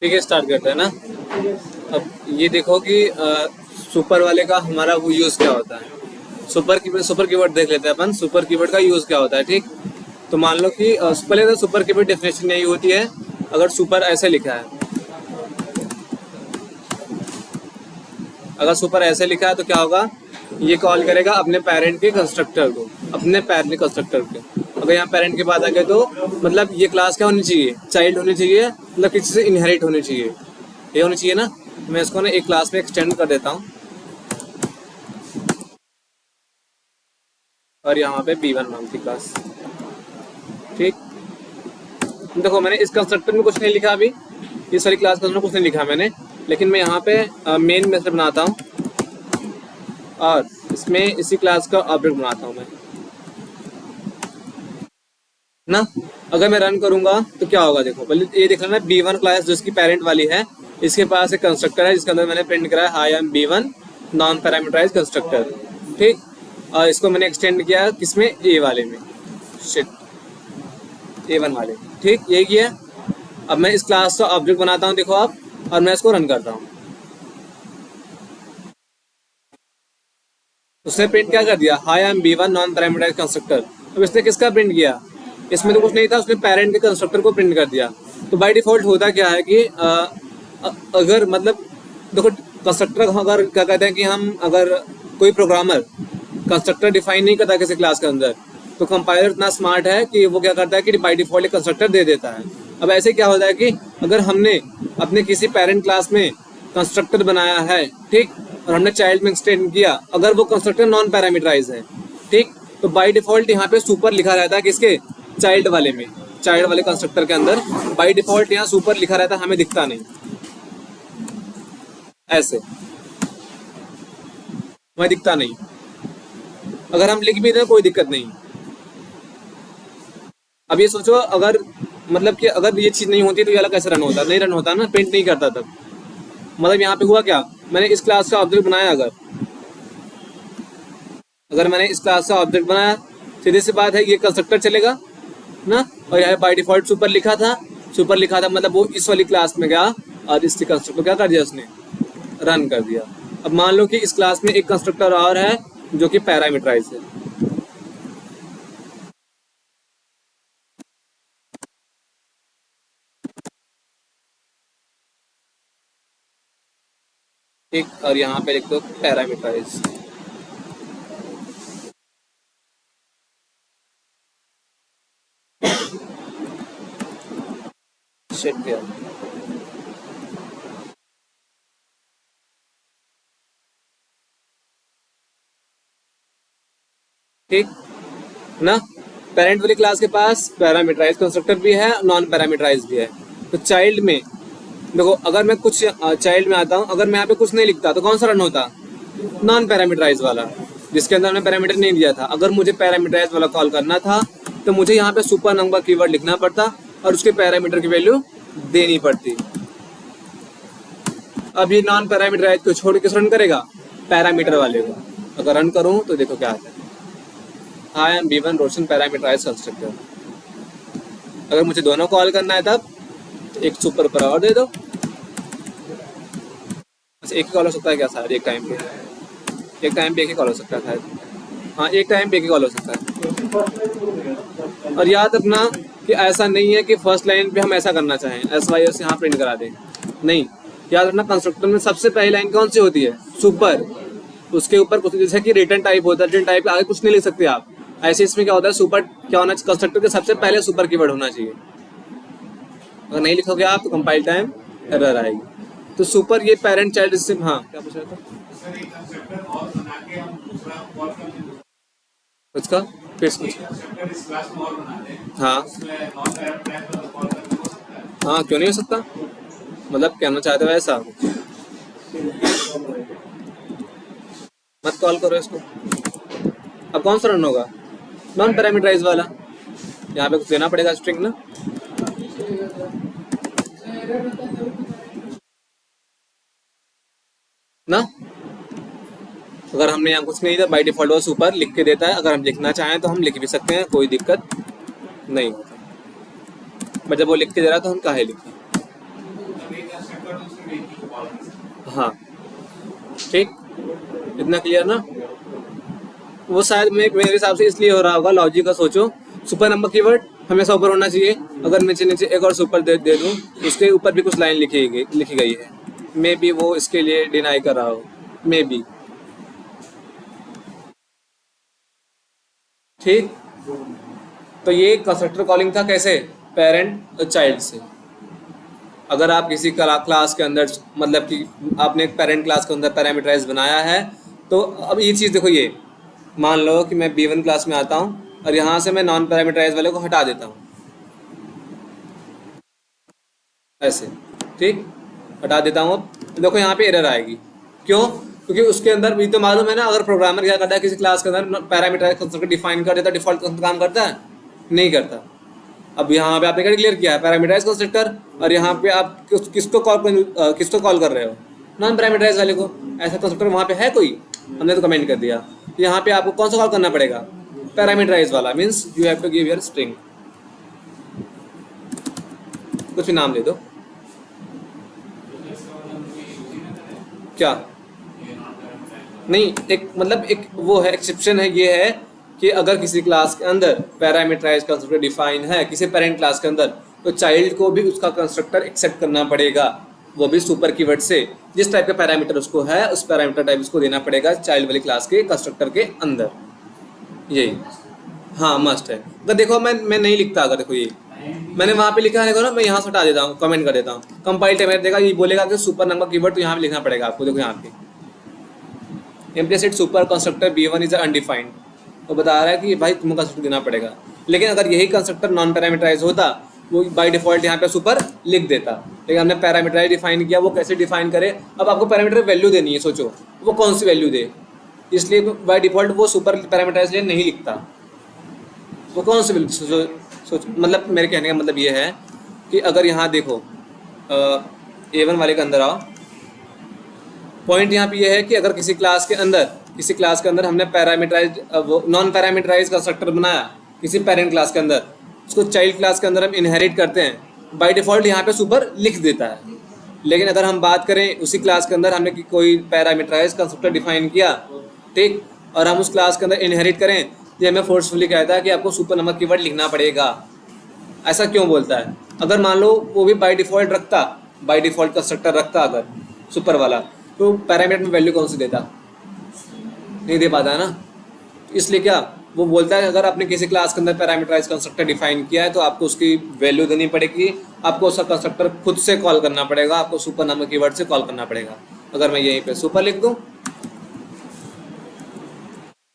ठीक है, स्टार्ट करते हैं ना। अब ये देखो कि सुपर वाले का हमारा वो यूज़ क्या होता है। सुपर कीवर्ड देख लेते हैं अपन, सुपर कीवर्ड का यूज़ क्या होता है। ठीक, तो मान लो कि पहले तो सुपर कीवर्ड डेफिनेशन यही होती है। अगर सुपर ऐसे लिखा है, अगर सुपर ऐसे लिखा है तो क्या होगा, ये कॉल करेगा अपने पेरेंट के कंस्ट्रक्टर को, अपने पेरेंट के कंस्ट्रक्टर के। अगर यहाँ पेरेंट के बाद आ गए तो मतलब ये क्लास क्या होनी चाहिए, चाइल्ड होनी चाहिए, मतलब किसी से इनहेरिट होनी चाहिए, ये होनी चाहिए ना। मैं इसको ना एक क्लास में एक्सटेंड कर देता हूँ और यहाँ पे B1 नाम की क्लास। ठीक, देखो मैंने इस कंस्ट्रक्टर में कुछ नहीं लिखा अभी, इस वाली क्लास में कुछ नहीं लिखा मैंने, लेकिन मैं यहाँ पे मेन मेथड बनाता हूँ और इसमें इसी क्लास का ऑब्जेक्ट बनाता हूँ मैं ना। अगर मैं रन करूंगा तो क्या होगा, देखो पहले ये देख लेना, B1 क्लास जो इसकी पेरेंट वाली है, इसके पास एक कंस्ट्रक्टर है जिसके अंदर मैंने प्रिंट करा है I am B1 non parameterize constructor. ठीक, और इसको मैंने एक्सटेंड किया किसमें, ए वाले में, शिट A1 वाले। ठीक, यही किया। अब मैं इस क्लास का ऑब्जेक्ट बनाता हूँ, देखो आप, और मैं इसको रन करता हूँ। उसने प्रिंट क्या कर दिया, I am B1 non parameterize constructor. अब इसने किसका प्रिंट किया, इसमें तो कुछ नहीं था, उसने पेरेंट के कंस्ट्रक्टर को प्रिंट कर दिया। तो बाय डिफॉल्ट होता क्या है कि अगर मतलब देखो कंस्ट्रक्टर, अगर क्या कहते हैं कि हम अगर कोई प्रोग्रामर कंस्ट्रक्टर डिफाइन नहीं करता किसी क्लास के अंदर, तो कंपाइलर इतना स्मार्ट है कि वो क्या करता है कि बाय डिफॉल्ट एक कंस्ट्रक्टर दे देता है। अब ऐसे क्या होता है कि अगर हमने अपने किसी पेरेंट क्लास में कंस्ट्रक्टर बनाया है, ठीक, और हमने चाइल्ड में एक्सटेंड किया, अगर वो कंस्ट्रक्टर नॉन पैरामीटराइज है, ठीक, तो बाय डिफॉल्ट यहाँ पे सुपर लिखा रहता है किसके, चाइल्ड वाले में, चाइल्ड वाले कंस्ट्रक्टर के अंदर बाय डिफॉल्ट यहाँ सुपर लिखा रहता है, हमें दिखता नहीं, ऐसे हमें दिखता नहीं। अगर हम लिख भी दें कोई दिक्कत नहीं। अब ये सोचो अगर मतलब कि अगर ये चीज़ नहीं होती तो ये वाला कैसे रन होता, नहीं रन होता ना, प्रिंट नहीं करता तब। मतलब यहाँ पे हुआ क्या, मैंने इस क्लास का ऑब्जेक्ट बनाया, अगर मैंने इस क्लास का ऑब्जेक्ट बनाया, सीधी सी बात है ये कंस्ट्रक्टर चलेगा ना, और यहाँ बाय डिफॉल्ट सुपर लिखा था, सुपर लिखा था मतलब वो इस वाली क्लास में गया और इस कंस्ट्रक्टर क्या कर दिया उसने, रन कर दिया। अब मान लो कि इस क्लास में एक कंस्ट्रक्टर और है जो कि पैरामीटराइज है। ठीक, और यहाँ पे लिख दो पैरामीटराइज। शिट गया। ठीक ना, पेरेंट वाली क्लास के पास पैरामीटराइज कंस्ट्रक्टर भी है, नॉन पैरामीटराइज भी है। तो चाइल्ड में देखो, अगर मैं कुछ चाइल्ड में आता हूँ, अगर मैं यहाँ पे कुछ नहीं लिखता तो कौन सा रन होता, नॉन पैरामीटराइज वाला, जिसके अंदर मैंने पैरामीटर नहीं दिया था। अगर मुझे पैरामीटराइज वाला कॉल करना था तो मुझे यहाँ पे सुपर नंबर कीवर्ड लिखना पड़ता और उसके पैरामीटर की वैल्यू देनी पड़ती। अब ये नॉन पैरामीटराइज को छोड़ किस रन करेगा, पैरामीटर वाले को। अगर रन करूँ तो देखो क्या आता है, आई एम B1 रोशन पैरामीटराइज कंस्ट्रक्टर। अगर मुझे दोनों कॉल करना है तब एक सुपर पर और दे दो। अच्छा, एक ही कॉल हो सकता है क्या, शायद एक टाइम पे, एक टाइम पे एक ही कॉल हो सकता है शायद, हाँ एक टाइम पे एक ही कॉल हो सकता है। और याद रखना कि ऐसा नहीं है कि फर्स्ट लाइन पे हम ऐसा करना चाहें, SYS यहाँ प्रिंट करा दें, नहीं। याद रखना कंस्ट्रक्टर में सबसे पहली लाइन कौन सी होती है, सुपर, उसके ऊपर कुछ जैसे कि रिटर्न टाइप होता है, रिटर्न टाइप आगे कुछ नहीं लिख सकते आप। ऐसे इसमें क्या होता है, सुपर क्या होना चाहिए, कंस्ट्रक्टर के सबसे पहले सुपर कीवर्ड होना चाहिए। अगर नहीं लिखोगे आप तो कंपाइल टाइम एरर आएगी। तो सुपर ये पेरेंट चाइल्ड से, हाँ क्या पूछ रहा था उसका, फिर हाँ हाँ क्यों नहीं हो सकता, मतलब कहना चाहते हो ऐसा, मत कॉल करो इसको। अब कौन सा रन होगा, नॉन पैरामीटराइज वाला, यहाँ पे कुछ देना पड़ेगा स्ट्रिंग ना। अगर हमने यहाँ कुछ नहीं दिया, बाय डिफॉल्ट वो सुपर लिख के देता है। अगर हम लिखना चाहें तो हम लिख भी सकते हैं, कोई दिक्कत नहीं होता। बट जब वो लिख के दे रहा है तो हम काहे लिखें। हाँ ठीक, इतना क्लियर ना। वो शायद मेरे हिसाब से इसलिए हो रहा होगा, लॉजिक का सोचो। सुपर नंबर कीवर्ड हमेशा ऊपर होना चाहिए। अगर नीचे नीचे एक और सुपर दे दूँ, उसके ऊपर भी कुछ लाइन लिखी गई है। मे बी वो इसके लिए डिनाई कर रहा हो, मे बी। ठीक, तो ये कंस्ट्रक्टर कॉलिंग था कैसे, पेरेंट और चाइल्ड से। अगर आप किसी क्लास के अंदर, मतलब कि आपने एक पेरेंट क्लास के अंदर पैरामीटराइज बनाया है, तो अब ये चीज़ देखो, ये मान लो कि मैं B1 क्लास में आता हूँ और यहाँ से मैं नॉन पैरामीटराइज वाले को हटा देता हूँ, ऐसे। ठीक, हटा देता हूँ। अब देखो यहाँ पे एरर आएगी, क्यों? क्योंकि उसके अंदर भी तो मालूम है ना, अगर प्रोग्रामर क्या करता है, किसी क्लास के अंदर पैरामीटराइज कंस्ट्रक्टर डिफाइन कर देता, डिफॉल्ट काम करता है, नहीं करता। अब यहाँ पे आपने क्या डिक्लेयर किया है, पैरामीटराइज कंस्ट्रक्टर, और यहाँ पे आप किसको कॉल कर रहे हो, नॉन पैरामीटराइज वाले को। ऐसा कंस्ट्रक्टर वहाँ पे है कोई? हमने तो कमेंट कर दिया। यहाँ पे आपको कौन सा कॉल करना पड़ेगा, पैरामीटराइज वाला, means you have to give your string, कुछ भी नाम दे दो। क्या नहीं, एक मतलब एक वो है, एक्सेप्शन है, ये है कि अगर किसी क्लास के अंदर पैरामीटराइज कंस्ट्रक्टर डिफाइन है किसी पेरेंट क्लास के अंदर, तो चाइल्ड को भी उसका कंस्ट्रक्टर एक्सेप्ट करना पड़ेगा, वो भी सुपर कीवर्ड से। जिस टाइप का पैरामीटर उसको है, उस पैरामीटर टाइप उसको देना पड़ेगा चाइल्ड वाली क्लास के कंस्ट्रक्टर के अंदर, यही। हाँ मस्ट है। अगर देखो मैं नहीं लिखता, अगर देखो ये मैंने वहाँ पे लिखा है, देखो ना, मैं यहाँ से हटा देता हूँ, कमेंट कर देता हूँ, कंपाइल टाइम देगा, ये बोलेगा कि सुपर नंबर कीवर्ड, तो यहाँ पे लिखना पड़ेगा आपको। देखो यहाँ पे implicit super constructor B1 is undefined, वो बता रहा है कि भाई तुमको कंस्ट्रक्टर देना पड़ेगा। लेकिन अगर यही कंस्ट्रक्टर नॉन पैरामीटराइज होता, वो बाय डिफॉल्ट यहाँ पे सुपर लिख देता, लेकिन हमने पैरामीटराइज डिफाइन किया। वो कैसे डिफाइन करे, अब आपको पैरामीटर वैल्यू देनी है, सोचो वो कौन सी वैल्यू दे, इसलिए बाय डिफॉल्ट वो सुपर पैरामीटराइज नहीं लिखता। वो कौन सी वैल्यू, सोच, मतलब मेरे कहने का मतलब ये है कि अगर यहाँ देखो A1 वाले के अंदर आओ, पॉइंट यहाँ पे ये है कि अगर किसी क्लास के अंदर हमने पैरामीटराइज, वो नॉन पैरामीटराइज कंस्ट्रक्टर बनाया किसी पेरेंट क्लास के अंदर, उसको चाइल्ड क्लास के अंदर हम इनहेरिट करते हैं, बाय डिफॉल्ट यहाँ पे सुपर लिख देता है। लेकिन अगर हम बात करें उसी क्लास के अंदर हमने कोई पैरामीटराइज कंस्ट्रक्टर डिफाइन किया, ठीक, और हम उस क्लास के अंदर इनहेरिट करें, ये हमें फोर्सफुली कहता है कि आपको सुपर नंबर कीवर्ड लिखना पड़ेगा। ऐसा क्यों बोलता है? अगर मान लो वो भी बाय डिफॉल्ट कंस्ट्रक्टर रखता अगर सुपर वाला, तो पैरामीटर में वैल्यू कौन सी देता, नहीं दे पाता है ना। इसलिए क्या वो बोलता है, अगर आपने किसी क्लास के अंदर पैरामीटराइज कंस्ट्रक्टर डिफाइन किया है, तो आपको उसकी वैल्यू देनी पड़ेगी, आपको उसका कंस्ट्रक्टर खुद से कॉल करना पड़ेगा, आपको सुपर नंबर कीवर्ड से कॉल करना पड़ेगा। अगर मैं यहीं पे सुपर लिख दूं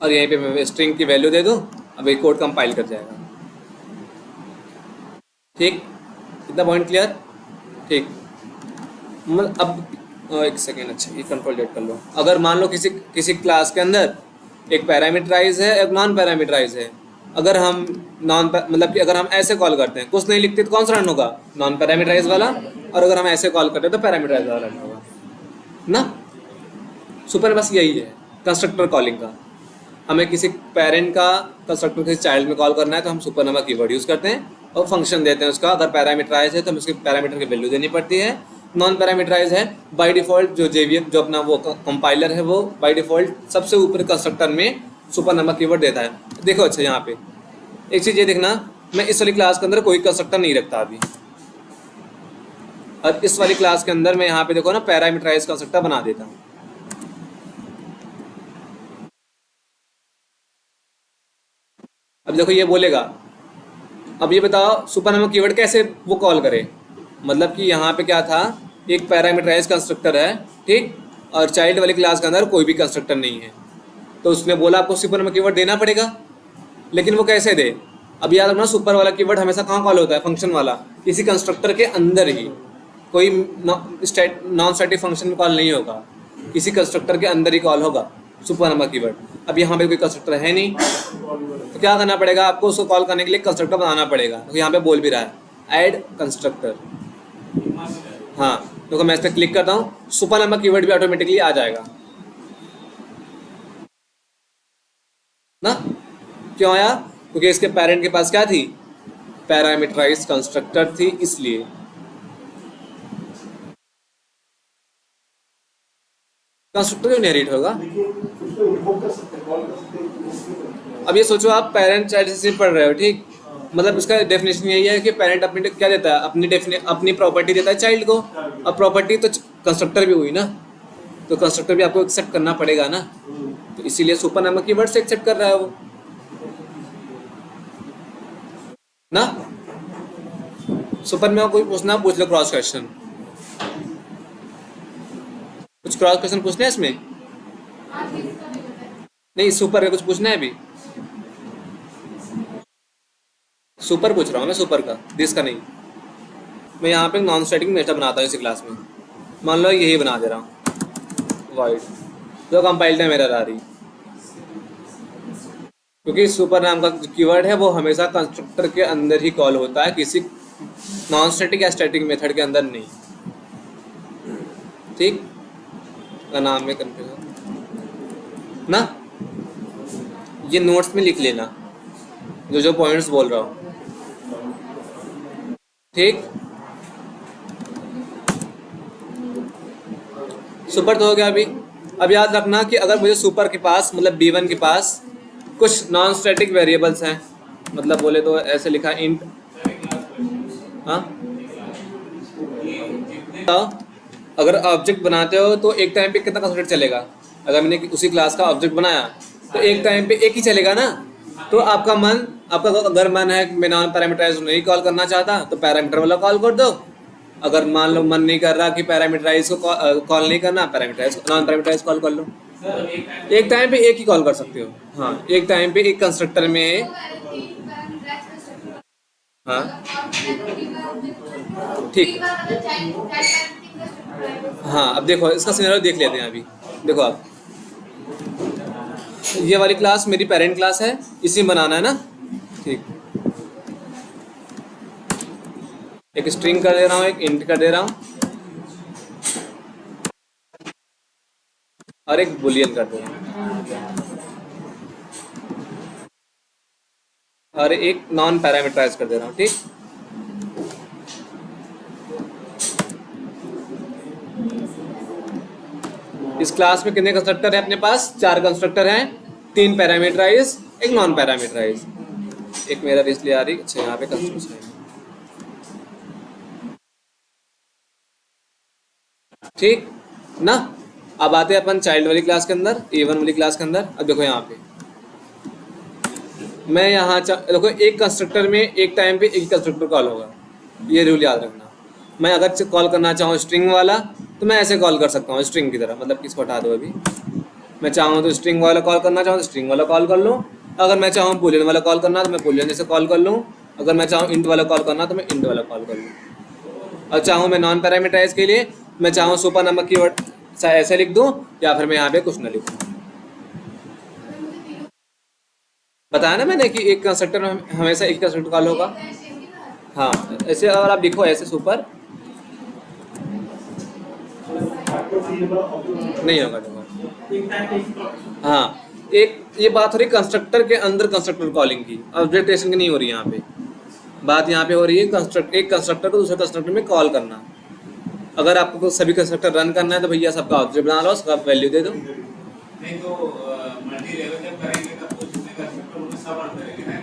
और यहीं पे मैं स्ट्रिंग की वैल्यू दे दूं, अब ये कोड कंपाइल कर जाएगा। ठीक, इतना पॉइंट क्लियर? ठीक, मतलब अब एक सेकेंड, अच्छा ये कंट्रोल डेट कर लो। अगर मान लो किसी क्लास के अंदर एक पैरामीटराइज है, एक नॉन पैरामीटराइज है, अगर हम मतलब कि अगर हम ऐसे कॉल करते हैं, कुछ नहीं लिखते, तो कौन सा रन होगा, नॉन पैरामीटराइज वाला, और अगर हम ऐसे कॉल करते हैं तो पैरामीटराइज वाला रन होगा ना। सुपर बस यही है कंस्ट्रक्टर कॉलिंग का। हमें किसी पेरेंट का कंस्ट्रक्टर किसी चाइल्ड में कॉल करना है, तो हम सुपर नंबर कीवर्ड यूज़ करते हैं और फंक्शन देते हैं उसका। अगर पैरामीटराइज है तो हमें उसके पैरामीटर की वैल्यू देनी पड़ती है। नॉन पैरामीटराइज है, बाय डिफॉल्ट जो JVM जो अपना वो कंपाइलर है, वो बाय डिफॉल्ट सबसे ऊपर कंस्ट्रक्टर में सुपर नंबर कीवर्ड देता है। देखो अच्छा यहाँ पे एक चीज़ ये देखना, मैं इस वाली क्लास के अंदर कोई कंस्ट्रक्टर नहीं रखता अभी, और इस वाली क्लास के अंदर मैं यहाँ पे देखो ना पैरामीटराइज कंस्ट्रक्टर बना देता हूँ। अब देखो ये बोलेगा, अब ये बताओ सुपर नंबर कीवर्ड कैसे वो कॉल करे। मतलब कि यहाँ पे क्या था, एक पैरामीटराइज कंस्ट्रक्टर है, ठीक, और चाइल्ड वाली क्लास के अंदर कोई भी कंस्ट्रक्टर नहीं है, तो उसने बोला आपको सुपर नंबर कीवर्ड देना पड़ेगा। लेकिन वो कैसे दे? अब याद रखना, सुपर वाला कीवर्ड हमेशा कहाँ कॉल होता है, फंक्शन वाला, किसी कंस्ट्रक्टर के अंदर ही, कोई नॉन स्टैटिक फंक्शन में कॉल नहीं होगा, किसी कंस्ट्रक्टर के अंदर ही कॉल होगा सुपर नंबर कीवर्ड। अब यहाँ पे कोई कंस्ट्रक्टर है नहीं, तो क्या करना पड़ेगा आपको, उसको कॉल करने के लिए कंस्ट्रक्टर बनाना पड़ेगा। तो यहाँ पे बोल भी रहा है ऐड कंस्ट्रक्टर। हाँ, तो मैं इस पर क्लिक करता हूँ, सुपर नंबर कीवर्ड भी ऑटोमेटिकली आ जाएगा ना। क्यों आया? क्योंकि इसके पेरेंट के पास क्या थी, पैरामीटराइज कंस्ट्रक्टर थी, इसलिए। कंस्ट्रक्टर क्यों इनहेरिट होगा? देखिए उसको इन्वोक कर सकते हैं, कॉल कर सकते हैं, उसको अब ये सोचो आप पेरेंट चाइल्ड रिलेशनशिप पढ़ रहे हो, ठीक? मतलब उसका डेफिनेशन यही है कि पेरेंट अपनी क्या देता है, अपनी प्रॉपर्टी देता है चाइल्ड को। अब प्रॉपर्टी तो कंस्ट्रक्टर भी हुई ना, तो कंस्ट्रक्टर भी आपको एक्सेप्ट करना पड़ेगा ना, तो इसीलिए सुपर नामक कीवर्ड से एक्सेप्ट कर रहा है वो ना। सुपर में कोई पूछना पूछ लो, क्रॉस क्वेश्चन, कुछ क्रॉस क्वेश्चन पूछना है इसमें? नहीं, सुपर का कुछ पूछना है अभी? सुपर पूछ रहा हूँ मैं, सुपर का, दिस का नहीं। मैं यहाँ पे नॉन स्टैटिक मेथड बनाता हूँ इसी क्लास में। मान लो यही बना दे रहा हूँ वाइड, जो कंपाइल टाइम एरर आ रही, क्योंकि सुपर नाम का जो कीवर्ड है वो हमेशा कंस्ट्रक्टर के अंदर ही कॉल होता है, किसी नॉन स्टैटिक या स्टैटिक मेथड के अंदर नहीं, ठीक? का नाम में कंफ्यूजन ना, ये नोट्स में लिख लेना जो पॉइंट्स बोल रहा हूँ, ठीक? सुपर तो हो गया अभी। अब याद रखना कि अगर मुझे सुपर के पास मतलब B1 के पास कुछ नॉन स्टैटिक वेरिएबल्स हैं, मतलब बोले तो ऐसे लिखा इंट, हाँ, अगर ऑब्जेक्ट बनाते हो तो एक टाइम पे कितना कंस्ट्रक्टर चलेगा? अगर मैंने उसी क्लास का ऑब्जेक्ट बनाया तो एक टाइम पे एक ही चलेगा ना। तो आपका अगर मन है कि मैं नॉन पैरामीटराइज नहीं कॉल करना चाहता तो पैरामीटर वाला कॉल कर दो। अगर मान लो मन नहीं कर रहा कि पैरामीटराइज को कॉल नहीं करना, पैरामीटराइज नॉन पैरामीटराइज कॉल कर लो। एक टाइम पे एक ही कॉल कर सकते हो, हाँ, एक टाइम पे एक कंस्ट्रक्टर में, हाँ, ठीक। हाँ, अब देखो इसका सिनेरियो देख लेते हैं अभी। देखो आप, ये वाली क्लास मेरी पेरेंट क्लास है, इसी में बनाना है ना, ठीक। एक स्ट्रिंग कर दे रहा हूँ, एक इंट कर दे रहा हूँ, और एक बुलियन कर दे रहा हूँ, और एक नॉन पैरामीटराइज कर दे रहा हूँ, ठीक। इस क्लास में कितने कंस्ट्रक्टर है अपने पास? 4 कंस्ट्रक्टर हैं, 3 पैरामीटराइज, एक नॉन पैरामीटराइज। एक मेरा इसलिए आ रही, अच्छा यहाँ पे कंस्ट्रक्टर है, ठीक ना। अब आते हैं अपन चाइल्ड वाली क्लास के अंदर, A1 वाली क्लास के अंदर। अब देखो यहाँ पे मैं यहाँ देखो एक कंस्ट्रक्टर में एक टाइम पे एक कंस्ट्रक्टर कॉल होगा, ये रूल याद रखना। मैं अगर कॉल करना चाहूँ स्ट्रिंग वाला तो मैं ऐसे कॉल कर सकता हूँ स्ट्रिंग की तरह, मतलब किसको हटा दो अभी। मैं चाहूँ तो स्ट्रिंग वाला कॉल करना चाहूँ तो स्ट्रिंग वाला कॉल कर लूँ, अगर मैं चाहूँ बुलियन वाला कॉल करना तो मैं बुलियन जैसे कॉल कर लूँ, अगर मैं चाहूँ इंट वाला कॉल करना तो मैं इंट वाला कॉल कर लूँ। और चाहूँ मैं नॉन पैरामीटराइज के लिए मैं चाहूँ सुपर नामक कीवर्ड चाहे ऐसे लिख दूँ या फिर मैं यहाँ पे कुछ ना लिखूँ। बताया ना मैंने कि एक कंस्ट्रक्टर में हमेशा एक कंस्ट्रक्टर कॉल होगा। हाँ, ऐसे अगर आप लिखो ऐसे सुपर नहीं होगा, देखो। हाँ, एक ये बात हो रही कंस्ट्रक्टर के अंदर कंस्ट्रक्टर कॉलिंग की, ऑब्जेक्टेशन की नहीं हो रही यहाँ पे। बात यहाँ पे हो रही है एक कंस्ट्रक्टर को दूसरे कंस्ट्रक्टर में कॉल करना। अगर आपको सभी कंस्ट्रक्टर रन करना है तो भैया सबका ऑब्जेक्ट बना लो, सबका वैल्यू दे दो। नहीं तो मल्टी लेवल जब करेंगे तब तो जितने कंस्ट्रक्टर उन्हें सब रन करेंगे ना।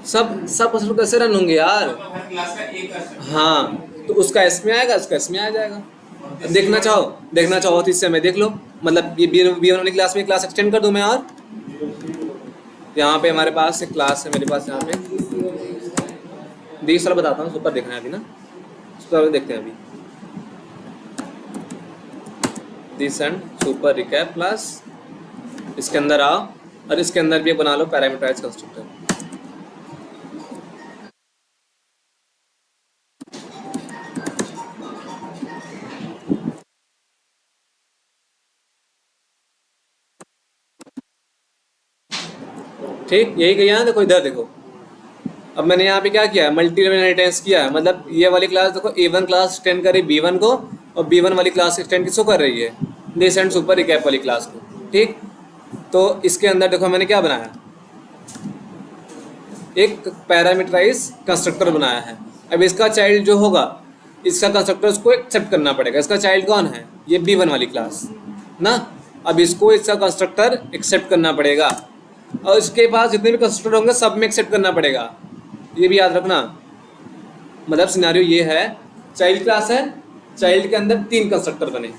सब कंस्ट्रक्टर कैसे रन होंगे यार? तो हर क्लास का एक कंस्ट्रक्टर। हाँ, तो उसका इसमें आएगा, उसका इसमें आ जाएगा। देखना चाहो तो इससे मैं देख लो, मतलब ये B1 वाली क्लास में क्लास एक्सटेंड कर दूं मैं। और यहाँ पे हमारे पास एक क्लास है, मेरे पास यहाँ पे दूसरा बताता हूँ, सुपर देखना है अभी ना, सुपर देखते हैं अभी। This and super recap class, इसके अंदर आओ और इसके अंदर भी बना लो पैरामीटराइज कंस्ट्रक्टर। ठीक, यही किया ना। देखो इधर देखो, अब मैंने यहाँ पे क्या किया है, मल्टी लेवल इनहेरिटेंस किया है। मतलब ये वाली क्लास देखो A1 क्लास एक्सटेंड कर रही B1 को, और B1 वाली क्लास एक्सटेंड किसको कर रही है, दिस एंड सुपर रिकैप वाली क्लास को। ठीक, तो इसके अंदर देखो मैंने क्या बनाया, एक पैरामीटराइज कंस्ट्रक्टर बनाया है। अब इसका चाइल्ड जो होगा इसका कंस्ट्रक्टर उसको एक्सेप्ट करना पड़ेगा। इसका चाइल्ड कौन है? ये B1 वाली क्लास ना। अब इसको इसका कंस्ट्रक्टर एक्सेप्ट करना पड़ेगा और इसके पास जितने भी कंस्ट्रक्टर होंगे सब में एक्सेप्ट करना पड़ेगा। ये भी याद रखना। मतलब सिनेरियो ये है, चाइल्ड क्लास है, चाइल्ड के अंदर 3 कंस्ट्रक्टर बने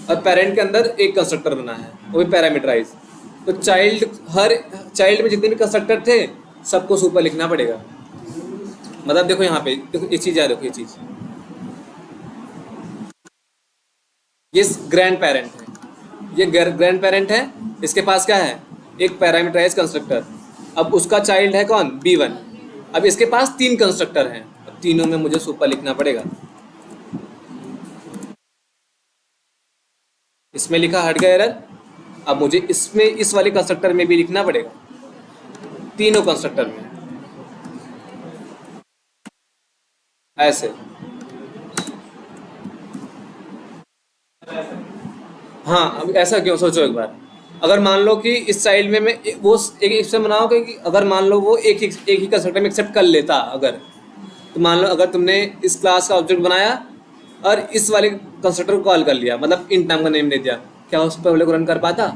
और पेरेंट के अंदर 1 कंस्ट्रक्टर बना है, वो भी पैरामीटराइज। तो हर चाइल्ड में जितने भी कंस्ट्रक्टर थे सबको सुपर लिखना पड़ेगा। मतलब देखो यहाँ पे देखो एक चीज़ याद रखो, ये चीज़, ये ग्रैंड पेरेंट है, ये ग्रैंड पेरेंट है, इसके पास क्या है? एक पैरामीटराइज कंस्ट्रक्टर। अब उसका चाइल्ड है कौन? B1। अब इसके पास 3 कंस्ट्रक्टर हैं, अब तीनों में मुझे सुपर लिखना पड़ेगा। इसमें लिखा हट गया एरर, अब मुझे इसमें इस वाले कंस्ट्रक्टर में भी लिखना पड़ेगा, तीनों कंस्ट्रक्टर में ऐसे। हाँ, अब ऐसा क्यों? सोचो एक बार, अगर मान लो कि इस चाइल्ड में मैं वो एक इससे बनाओ कि अगर मान लो वो एक ही कंस्ट्रक्टर में एक्सेप्ट कर लेता, अगर तो मान लो अगर तुमने इस क्लास का ऑब्जेक्ट बनाया और इस वाले कंस्ट्रक्टर को कॉल कर लिया, मतलब इंट नाम का नेम दे दिया, क्या उस पर वाले को रन कर पाता?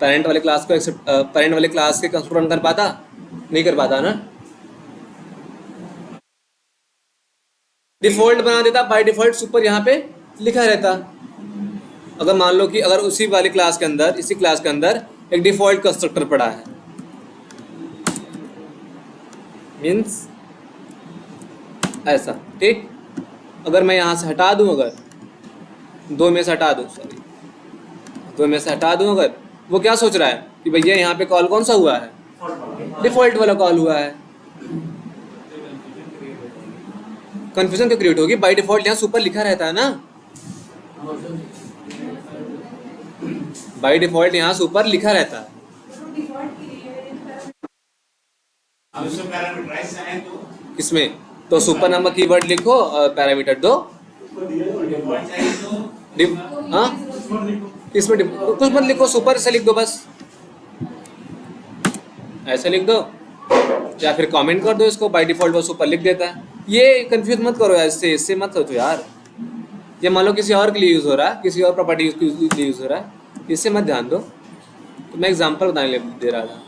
पेरेंट वाले क्लास को एक्सेप्ट पेरेंट वाले क्लास के कंस्ट्रक्टर रन कर पाता? नहीं कर पाता ना। डिफॉल्ट बना देता, बाय डिफॉल्ट सुपर यहाँ पे लिखा रहता। अगर मान लो कि अगर उसी वाली क्लास के अंदर, इसी क्लास के अंदर एक डिफॉल्ट कंस्ट्रक्टर पड़ा है, मीन्स ऐसा, ठीक। अगर मैं यहाँ से हटा दूँ, अगर 2 में से हटा दूँ, सॉरी 2 में से हटा दूँ, अगर वो क्या सोच रहा है कि भैया यहाँ पे कॉल कौन सा हुआ है? डिफॉल्ट वाला कॉल हुआ है। कंफ्यूजन क्यों क्रिएट होगी? बाय डिफॉल्ट यहाँ सुपर लिखा रहता है ना, बाय डिफॉल्ट यहाँ सुपर लिखा रहता है। अब इसमें पैरामीटराइज है तो किसमें? तो सुपर नामक कीवर्ड लिखो और पैरामीटर दो। डिफॉल्ट चाहिए तो हाँ, इसमें कुछ मत लिखो, सुपर से लिख दो, बस ऐसे लिख दो, या फिर कमेंट कर दो इसको, बाय डिफॉल्ट वो सुपर लिख देता है। ये कंफ्यूज मत करो यार, इससे मत सोचो यार। ये मान लो किसी और के लिए यूज़ हो रहा है, किसी और प्रॉपर्टी के लिए यूज़ हो रहा है, इससे मत ध्यान दो। तो मैं एग्जांपल बताने दे रहा था।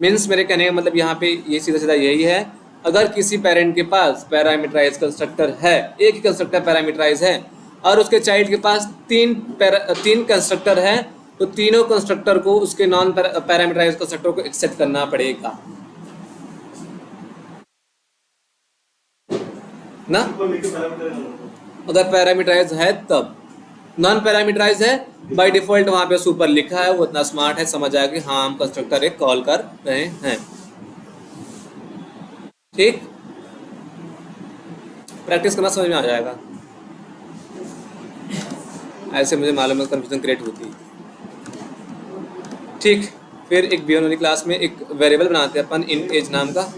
मीन्स मेरे कहने का मतलब यहाँ पे ये सीधा सीधा यही है, अगर किसी पेरेंट के पास पैरामीटराइज कंस्ट्रक्टर है, एक ही कंस्ट्रक्टर पैरामीटराइज है और उसके चाइल्ड के पास 3 कंस्ट्रक्टर हैं, तो तीनों कंस्ट्रक्टर को उसके नॉन पैरामीटराइज कंस्ट्रक्टर को एक्सेप्ट करना पड़ेगा ना। अगर पैरामीटराइज है तब, नॉन पैरामीटराइज है बाय डिफॉल्ट वहां पे सुपर लिखा है, वो इतना स्मार्ट है, समझ आया कि हाँ हम कंस्ट्रक्टर एक कॉल कर रहे हैं। ठीक, प्रैक्टिस करना समझ में आ जाएगा। ऐसे मुझे मालूम है कंफ्यूजन क्रिएट होती है। ठीक, फिर एक B1 वाली क्लास में एक वेरिएबल बनाते हैं अपन इन एज नाम का।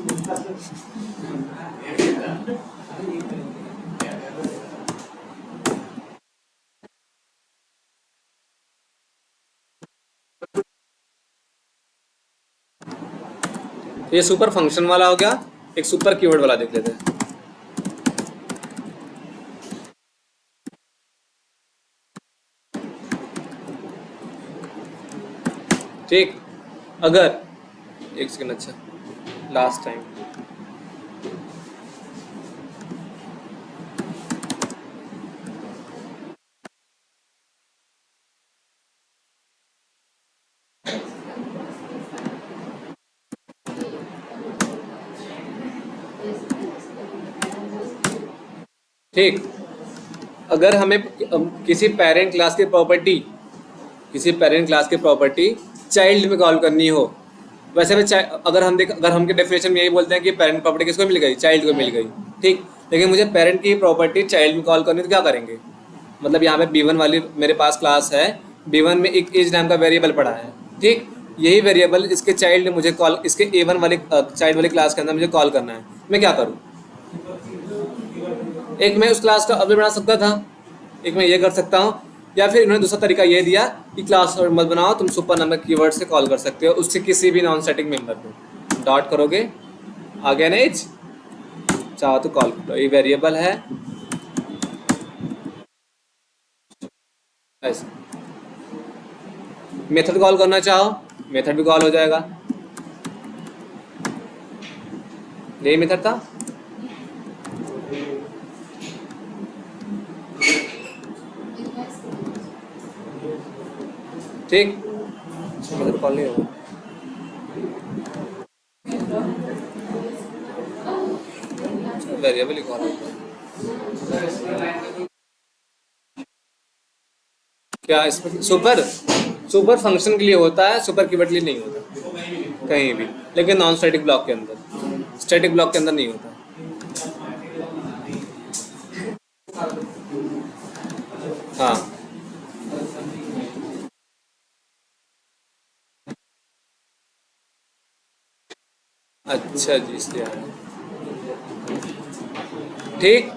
ये सुपर फंक्शन वाला हो गया, एक सुपर कीवर्ड वाला देख लेते हैं। ठीक, अगर एक सेकंड, अच्छा लास्ट टाइम, ठीक, अगर हमें किसी पेरेंट क्लास की प्रॉपर्टी चाइल्ड में कॉल करनी हो, वैसे में अगर हम के डेफिनेशन में यही बोलते हैं कि पेरेंट प्रॉपर्टी किसको मिल गई? चाइल्ड को मिल गई। ठीक, लेकिन मुझे पेरेंट की प्रॉपर्टी चाइल्ड में कॉल करनी तो क्या करेंगे? मतलब यहाँ पे B1 वाली मेरे पास क्लास है, B1 में एक एज नाम का वेरिएबल पड़ा है। ठीक, यही वेरिएबल इसके चाइल्ड मुझे कॉल, इसके A1 वाले चाइल्ड वाली क्लास के अंदर मुझे कॉल करना है। मैं क्या करूँ? एक मैं उस क्लास का ऑब्जेक्ट बना सकता था, एक मैं ये कर सकता हूँ, या फिर इन्होंने दूसरा तरीका ये दिया कि क्लास मत बनाओ, तुम सुपर नामक कीवर्ड से कॉल कर सकते हो उससे किसी भी नॉन स्टैटिक मेंबर को। डॉट करोगे, आ गया ना एज, चाहो तो कॉल कर लो, ये वेरिएबल है ऐसे। मेथड कॉल करना चाहो मेथड भी कॉल हो जाएगा, यही मेथड था। ठीक, मेथड कॉल नहीं होगा। वेरिएबल ही कॉल होगा। क्या इसमें सुपर सुपर फंक्शन के लिए होता है, सुपर कीवर्ड के लिए नहीं होता कहीं भी, लेकिन नॉन स्टैटिक ब्लॉक के अंदर, स्टैटिक ब्लॉक के अंदर नहीं होता। हाँ अच्छा जी, इसलिए आ रहा है। ठीक,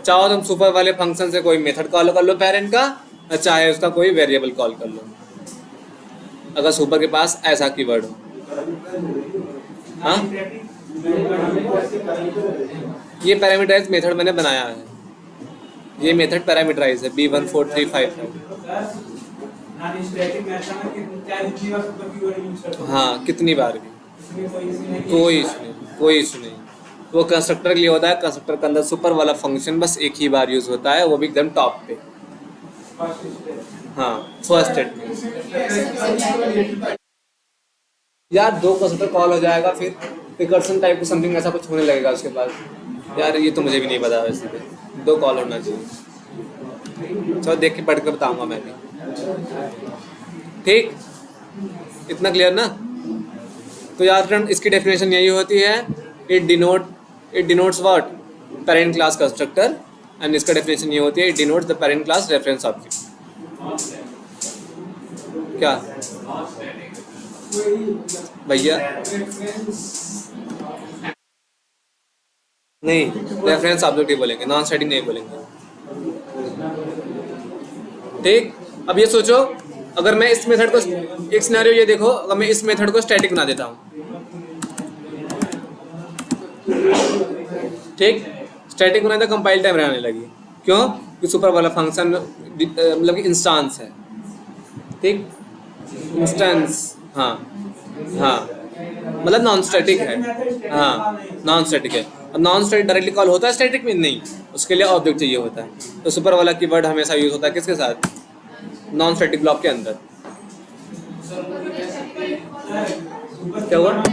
चाहो तुम सुपर वाले फंक्शन से कोई मेथड कॉल कर लो पेरेंट का, और चाहे उसका कोई वेरिएबल कॉल कर लो, अगर सुपर के पास ऐसा कीवर्ड हो। हाँ, ये पैरामीटराइज मेथड मैंने बनाया है, ये मेथड पैरामीटराइज है B14355। हाँ, कितनी बार भी, कोई इशू नहीं। वो कंस्ट्रक्टर के लिए होता है, कंस्ट्रक्टर के अंदर सुपर वाला फंक्शन बस एक ही बार यूज होता है, वो भी एकदम टॉप पे। हाँ, फर्स्ट स्टेटमेंट। यार दो कंस्ट्रक्टर कॉल हो जाएगा, फिर रिकर्सन टाइप का समथिंग ऐसा कुछ होने लगेगा उसके बाद। यार ये तो मुझे भी नहीं पता, वैसे भी दो कॉल होना चाहिए। चलो देख के पढ़ के बताऊंगा मैं भी। ठीक, इतना क्लियर ना। तो याद फ्रेंड, इसकी डेफिनेशन यही होती है, it denotes what, parent class constructor, and इसका डेफिनेशन ये होती है, it denotes the parent class reference object. क्या भैया, नहीं रेफरेंस ऑब्जेक्ट ही बोलेंगे, नॉन स्टैटिक नहीं बोलेंगे। ठीक, अब ये सोचो, अगर मैं इस मेथड को, एक सिनेरियो ये देखो, अगर मैं इस मेथड को स्टैटिक बना देता हूँ, ठीक, स्टैटिक बनाने तो कंपाइल टाइम रहने लगी, क्यों? कि सुपर वाला फंक्शन मतलब कि इंस्टांस है, ठीक, इंस्टेंस। हाँ हाँ, मतलब नॉन स्टैटिक है। हाँ, नॉन स्टैटिक है। अब नॉन स्टैटिक डायरेक्टली कॉल होता है स्टैटिक में? नहीं, उसके लिए ऑब्जेक्ट चाहिए होता है। तो सुपर वाला कीवर्ड हमेशा यूज होता है किसके साथ? नॉन स्टैटिक ब्लॉक के अंदर। क्या हुआ?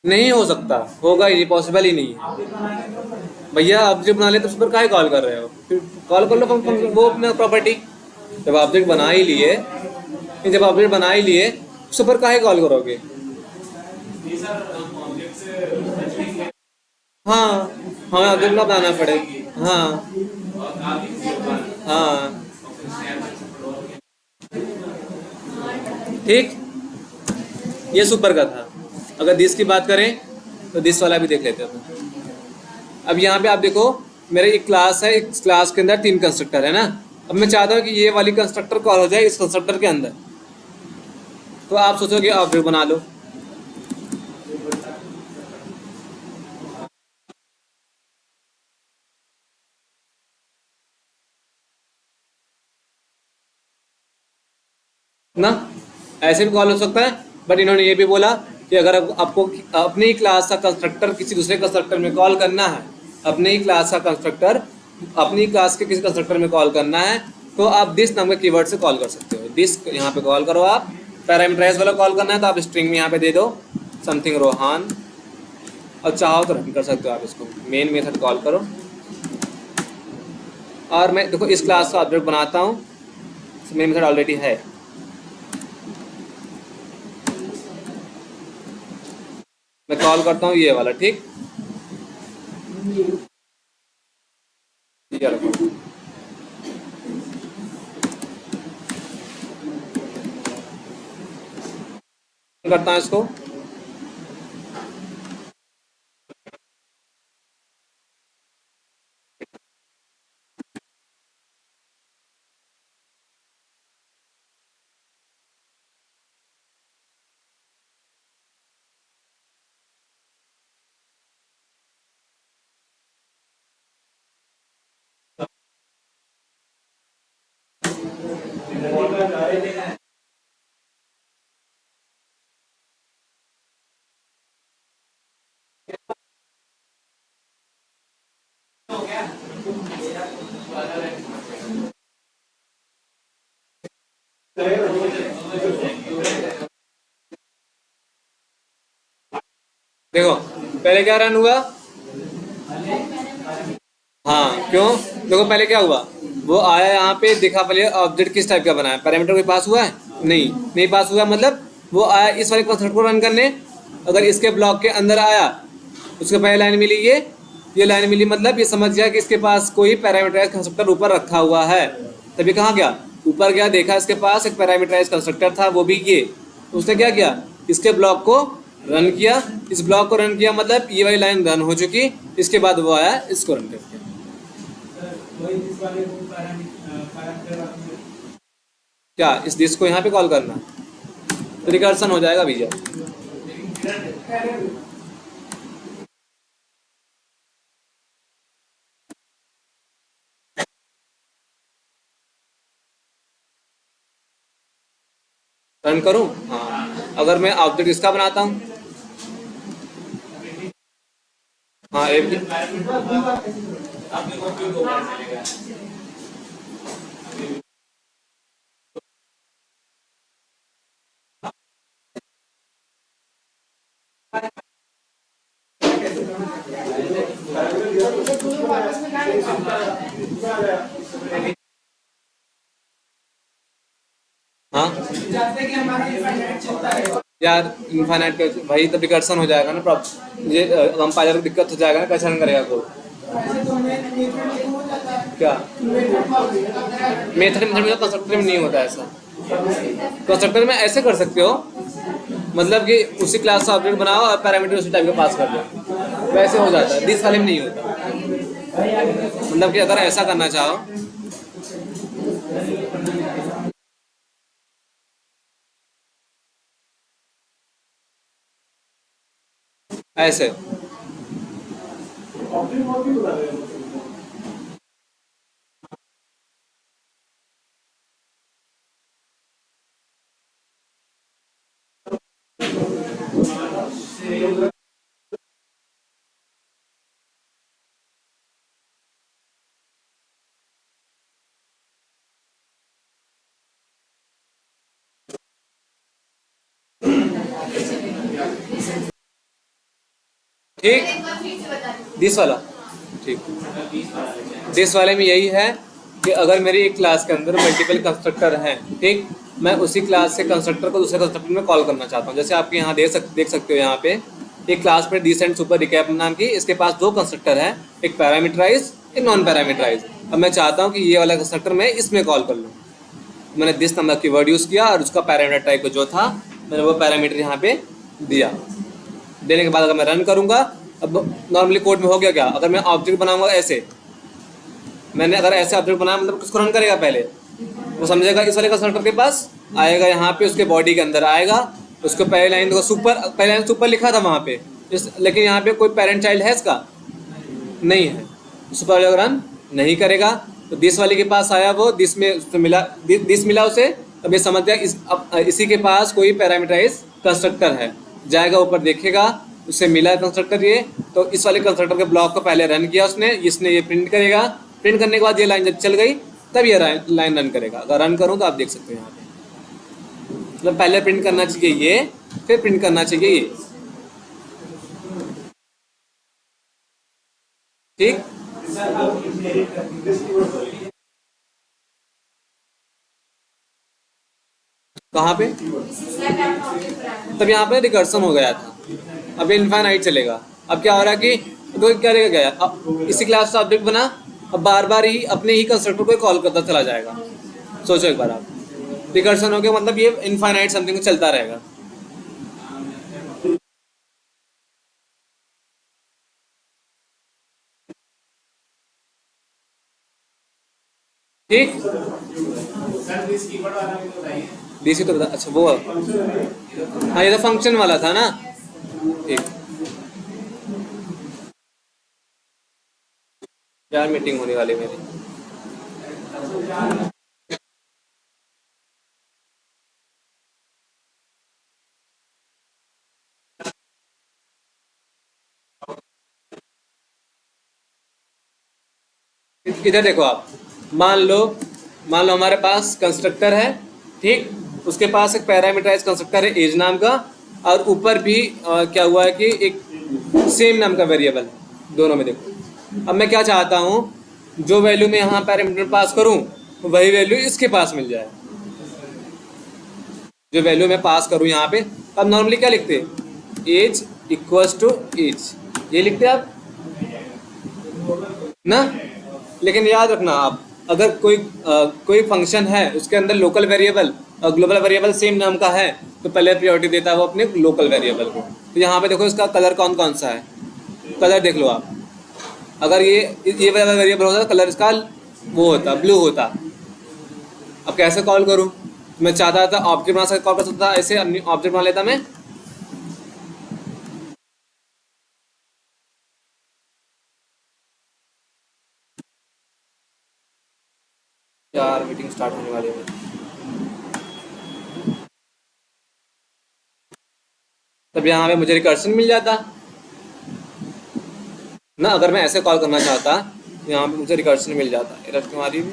नहीं हो सकता, होगा ही, पॉसिबल ही नहीं है भैया। ऑब्जेक्ट बना ले तो सुपर काहे कॉल कर रहे हो? फिर कॉल कर लो वो अपना प्रॉपर्टी। जब ऑब्जेक्ट बना ही लिए, जब ऑब्जेक्ट बना ही लिए, सुपर काहे कॉल करोगे? हाँ हाँ, ऑब्जेक्ट ना बनाना पड़ेगा। हाँ हाँ, ठीक, ये सुपर का था। अगर दिस की बात करें तो दिस वाला भी देख लेते हैं। अब यहाँ पे आप देखो, मेरे एक क्लास है, एक क्लास के अंदर 3 कंस्ट्रक्टर है ना। अब मैं चाहता हूँ कि ये वाली कंस्ट्रक्टर कॉल हो जाए इस कंस्ट्रक्टर के अंदर, तो आप सोचोगे ऑब्जेक्ट बना लो। ना, ऐसे भी कॉल हो सकता है, बट इन्होंने ये भी बोला कि अगर आपको अपने ही क्लास का कंस्ट्रक्टर किसी दूसरे कंस्ट्रक्टर में कॉल करना है, अपने ही क्लास का कंस्ट्रक्टर अपनी क्लास के किसी कंस्ट्रक्टर में कॉल करना है, तो आप दिस नाम के कीवर्ड से कॉल कर सकते हो। दिस यहाँ पे कॉल करो आप। पैरामीटराइज वाला कॉल करना है तो आप स्ट्रिंग में यहाँ पे दे दो समथिंग रोहान, और चाहो तो रन कर सकते हो आप इसको। मेन मेथड कॉल करो, और मैं देखो इस क्लास का ऑब्जेक्ट बनाता हूँ, मेन मेथड ऑलरेडी है। मैं कॉल करता हूँ ये वाला, ठीक, ये रखो। करता हूँ इसको, देखो पहले क्या रन हुआ, हाँ क्यों, देखो पहले क्या हुआ, वो आया यहाँ पे दिखा, पहले ऑब्जेक्ट किस टाइप का बना है, पैरामीटर कोई पास हुआ है, नहीं नहीं पास हुआ, मतलब वो आया इस वाले कंस्ट्रक्टर को रन करने, अगर इसके ब्लॉक के अंदर आया, उसको पहले लाइन मिली ये लाइन मिली, मतलब ये समझ गया कि इसके पास कोई पैरामीटराइज कंस्ट्रक्टर ऊपर रखा हुआ है, तभी कहाँ गया, ऊपर गया, देखा इसके पास एक पैरामीटराइज कंस्ट्रक्टर था, वो भी ये, उसने क्या किया, इसके ब्लॉक को रन किया, इस ब्लॉक को रन किया, मतलब ये वाली लाइन रन हो चुकी, इसके बाद वो आया इसको रन करके। क्या इस दिस को यहाँ पे कॉल करना, तो रिकर्सन हो जाएगा भैया। रन करूँ, हाँ अगर मैं ऑब्जेक्ट इसका बनाता हूँ, हाँ एक आपने कॉपी दो बार चलेगा। हाँ यार इनफाइनाइट का भाई तो रिकर्सन हो जाएगा ना, प्रॉब्लम ये कंपाइलर को दिक्कत हो जाएगा ना, कैसे रन करेगा कोड, क्या मेथड में कंस्ट्रक्टर में नहीं होता ऐसा, कंस्ट्रक्टर में ऐसे कर सकते हो, मतलब कि उसी क्लास का ऑब्जेक्ट बनाओ और पैरामीटर उसी टाइप का पास कर दो, वैसे हो जाता है, दिस वाले में नहीं होता, मतलब कि अगर ऐसा करना चाहो, ऐसे ठीक, दिस वाला ठीक, दिस वाले में यही है कि अगर मेरी एक क्लास के अंदर मल्टीपल कंस्ट्रक्टर हैं, ठीक, मैं उसी क्लास से कंस्ट्रक्टर को दूसरे कंस्ट्रक्टर में कॉल करना चाहता हूँ, जैसे आपके यहाँ देख सकते हो, यहाँ पे एक क्लास पे डिसेंट सुपर रिकैप नाम की, इसके पास दो कंस्ट्रक्टर है, एक पैरामीटराइज एक नॉन पैरामीटराइज, अब मैं चाहता हूँ कि ये वाला कंस्ट्रक्टर मैं इसमें कॉल कर लूँ, मैंने दिस नंबर की वर्ड यूज़ किया और उसका पैरामीटर टाइप जो था मैंने वो पैरामीटर यहाँ पे दिया, देने के बाद अगर मैं रन करूँगा, अब नॉर्मली कोड में हो गया क्या, अगर मैं ऑब्जेक्ट बनाऊंगा ऐसे, मैंने अगर ऐसे ऑब्जेक्ट बनाया, मतलब किसको रन करेगा, पहले वो समझेगा इस वाले कंस्ट्रक्टर के पास आएगा, यहाँ पे उसके बॉडी के अंदर आएगा, उसको पहले लाइन को सुपर, पहले लाइन सुपर लिखा था वहाँ पे, लेकिन यहाँ पे कोई पेरेंट चाइल्ड है इसका, नहीं है, सुपर वाले रन नहीं करेगा, तो दिस वाले के पास आया, वो दिस में उसको मिला, दिस मिला उसे, अब ये समझ गया इसी के पास कोई पैरामीटराइज कंस्ट्रक्टर है, जाएगा ऊपर देखेगा उसे मिला कंस्ट्रक्टर ये, तो इस वाले कंस्ट्रक्टर के ब्लॉक को पहले रन किया उसने, इसने ये प्रिंट करेगा, प्रिंट करने के बाद ये लाइन जब चल गई तब ये लाइन रन करेगा, अगर रन करूँ तो आप देख सकते हो यहाँ पे, मतलब पहले प्रिंट करना चाहिए ये, फिर प्रिंट करना चाहिए ये, ठीक, कहाँ पे, तब यहाँ पे रिकर्सन हो गया था, अब इनफाइनाइट चलेगा, अब क्या हो रहा है कि तो क्या गया, अब इसी क्लास का ऑब्जेक्ट बना, अब बार बार ही अपने ही कंस्ट्रक्टर को कॉल करता चला जाएगा, सोचो एक बार आप, रिकर्सन हो गया, मतलब ये इनफाइनाइट समथिंग चलता रहेगा, ठीक, सर दिस कीवर्ड वाला भी तो बताइए। डीसी तो बता, अच्छा वो, हाँ ये तो फंक्शन वाला था ना, ठीक, यार मीटिंग होने वाली मेरी, इधर देखो आप, मान लो हमारे पास कंस्ट्रक्टर है, ठीक, उसके पास एक पैरामीटराइज कंस्ट्रक्टर है एज नाम का, और ऊपर भी क्या हुआ है कि एक सेम नाम का वेरिएबल है दोनों में। देखो अब मैं क्या चाहता हूँ, जो वैल्यू मैं यहाँ पैरामीटर पास करूँ वही वैल्यू इसके पास मिल जाए। जो वैल्यू मैं पास करूँ यहाँ पे, अब नॉर्मली क्या लिखते हैं, एज इक्वल्स टू एज, ये लिखते हैं आप ना। लेकिन याद रखना आप, अगर कोई फंक्शन है उसके अंदर लोकल वेरिएबल और ग्लोबल वेरिएबल सेम नाम का है तो पहले प्रायोरिटी देता है वो अपने लोकल वेरिएबल को। तो यहाँ पे देखो इसका कलर कौन कौन सा है, कलर देख लो आप। अगर ये वाला वेरिएबल होता तो कलर इसका वो होता, ब्लू होता। अब कैसे कॉल करूँ, मैं चाहता था ऑब्जेक्ट बना सकता, कॉल कर सकता था, ऐसे ऑब्जेक्ट बना लेता मैं। यार मीटिंग स्टार्ट होने वाली है, तब यहाँ पे मुझे रिकर्शन मिल जाता ना। अगर मैं ऐसे कॉल करना चाहता यहाँ पे मुझे रिकर्शन मिल जाता। एरर क्यों आ रही है?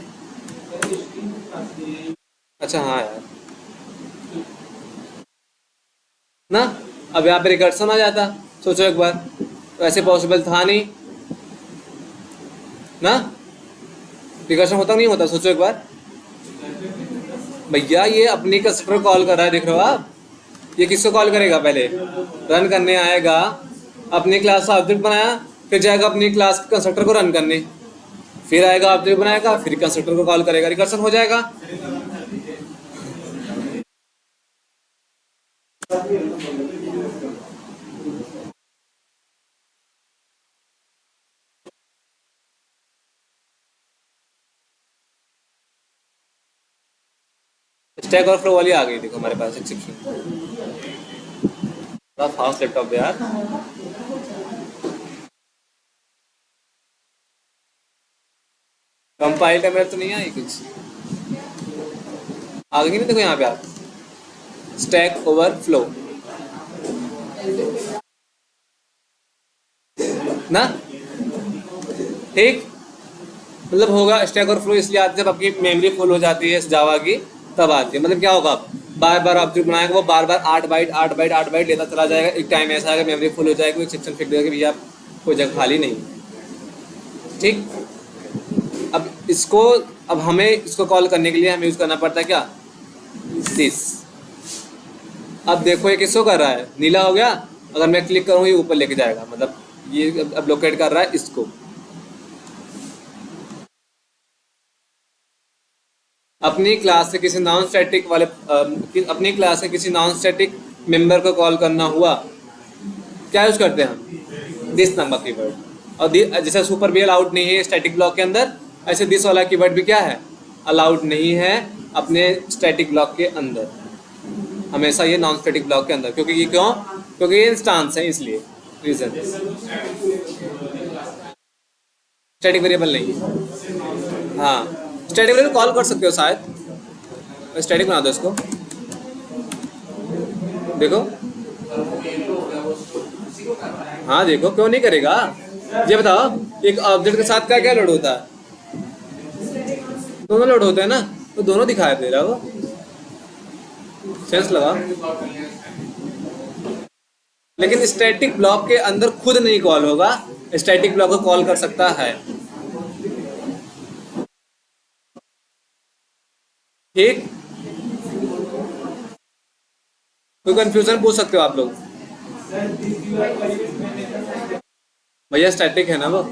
अच्छा हाँ यार ना, अब यहाँ पे रिकर्शन आ जाता। सोचो एक बार, तो ऐसे पॉसिबल था नहीं ना, रिकर्शन होता नहीं होता। सोचो एक बार भैया, ये अपनी कंस्ट्रक्टर कॉल कर रहा है, देख रहे हो आप। ये किसको कॉल करेगा, पहले रन करने आएगा, अपनी क्लास का ऑब्जेक्ट बनाया, फिर जाएगा अपनी क्लास के कंस्ट्रक्टर को रन करने, फिर आएगा ऑब्जेक्ट बनाएगा, फिर कंस्ट्रक्टर को कॉल करेगा, रिकर्शन हो जाएगा। स्टैक और फ्लो वाली आ गई, देखो हमारे पास एक्सेप्शन। बड़ा फास्ट लैपटॉप है यार। कंपाइल का मेरे तो नहीं आई कुछ, आ गई नहीं। देखो यहाँ पे आप स्टैक ओवरफ्लो ना, ठीक, मतलब होगा स्टैक ओवरफ्लो इसलिए आती है जब आपकी मेमोरी फुल हो जाती है जावा की, तब आती है। मतलब क्या होगा, आप बार बार ऑब्जेक्ट बनाएगा, वो बार बार 8 बाइट लेता चला जाएगा। एक टाइम ऐसा आएगा मेमोरी फुल हो जाएगी, एक्सेप्शन फेंक देगा कि भैया कोई जगह खाली नहीं, ठीक। अब हमें इसको कॉल करने के लिए हमें यूज़ करना पड़ता है क्या, दिस। अब देखो ये किसको कर रहा है, नीला हो गया। अगर मैं क्लिक करूँ ये ऊपर लेके जाएगा, मतलब ये अब लोकेट कर रहा है इसको। अपनी क्लास से किसी नॉन स्टैटिक वाले अपनी क्लास से किसी नॉन स्टैटिक मेंबर को कॉल करना हुआ, क्या यूज करते हैं हम, दिस नाम का कीवर्ड। और जैसे सुपर भी अलाउड नहीं है स्टैटिक ब्लॉक के अंदर, ऐसे दिस वाला कीवर्ड भी क्या है, अलाउड नहीं है अपने स्टैटिक ब्लॉक के अंदर। हमेशा ये नॉन स्टैटिक ब्लॉक के अंदर, क्योंकि ये क्यों, क्योंकि ये इंस्टांस है, इसलिए रीजन। स्टैटिक वेरिएबल नहीं है। हाँ, स्टैटिक वेरिएबल कॉल कर सकते हो शायद, स्टैटिक बना दो इसको। देखो हाँ, देखो क्यों नहीं करेगा। ये बताओ, एक ऑब्जेक्ट के साथ क्या क्या लोड होता है, दोनों लोड होते हैं ना, तो दोनों दिखाई दे रहा है वो। सेंस लगा। लेकिन स्टैटिक ब्लॉक के अंदर खुद नहीं कॉल होगा, स्टैटिक ब्लॉक को कॉल कर सकता है, ठीक। कोई कंफ्यूजन पूछ सकते हो आप लोग, भैया स्टैटिक है ना वो।